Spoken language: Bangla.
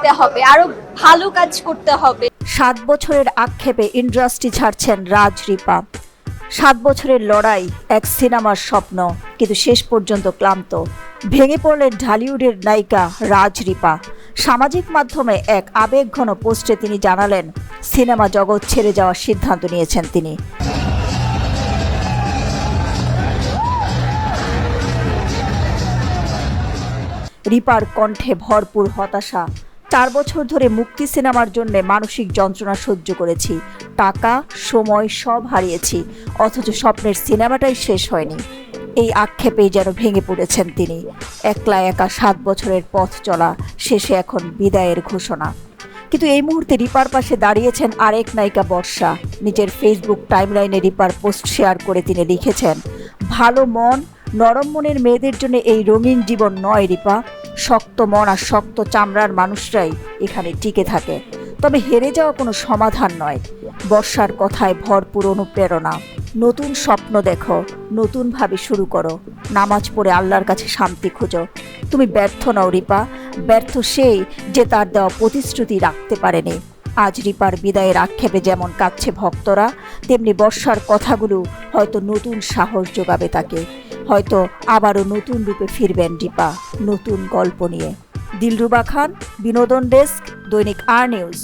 থাকতে হবে, আরো ভালো কাজ করতে হবে। 7 বছরের আক্ষেপে ইন্ডাস্ট্রি ছাড়ছেন রাজ রিপা। 7 বছরের লড়াই, এক সিনেমার স্বপ্ন, কিন্তু শেষ পর্যন্ত ক্লান্ত। ভেঙে পড়লেন ঢালিউডের নায়িকা রাজ রিপা। সামাজিক মাধ্যমে এক আবেগঘন পোস্টে তিনি জানালেন, সিনেমা জগৎ ছেড়ে যাওয়ার সিদ্ধান্ত নিয়েছেন তিনি। রিপার কণ্ঠে ভরপুর হতাশা। 4 বছর ধরে মুক্তি সিনেমার জন্য মানসিক যন্ত্রণা সহ্য করেছি, টাকা সময় সব হারিয়েছি, অথচ স্বপ্নের সিনেমাটাই শেষ হয়নি। এই আক্ষেপেই যেন ভেঙে পড়েছেন তিনি। একলা একা 7 বছরের পথ চলা শেষে এখন বিদায়ের ঘোষণা। কিন্তু এই মুহূর্তে রিপার পাশে দাঁড়িয়েছেন আরেক নায়িকা বর্ষা। নিজের ফেসবুক টাইমলাইনে রিপার পোস্ট শেয়ার করে তিনি লিখেছেন, ভালো মন নরম মনের মেয়েদের জন্য এই রঙিন জীবন নয় রিপা। শক্ত মন আর শক্ত চামড়ার মানুষরাই এখানে টিকে থাকে, তবে হেরে যাওয়া কোনো সমাধান নয়। বর্ষার কথায় ভরপুর অনুপ্রেরণা। নতুন স্বপ্ন দেখো, নতুনভাবে শুরু করো, নামাজ পড়ে আল্লাহর কাছে শান্তি খোঁজো। তুমি ব্যর্থ নও রিপা, ব্যর্থ সেই যে তার দেওয়া প্রতিশ্রুতি রাখতে পারেনি। আজ রিপার বিদায়ের আক্ষেপে যেমন কাঁদছে ভক্তরা, তেমনি বর্ষার কথাগুলো হয়তো নতুন সাহস যোগাবে তাকে। হয়তো আবারও নতুন রূপে ফিরবেন রিপা, নতুন গল্প নিয়ে। দিলরুবা খান, বিনোদন ডেস্ক, দৈনিক আর নিউজ।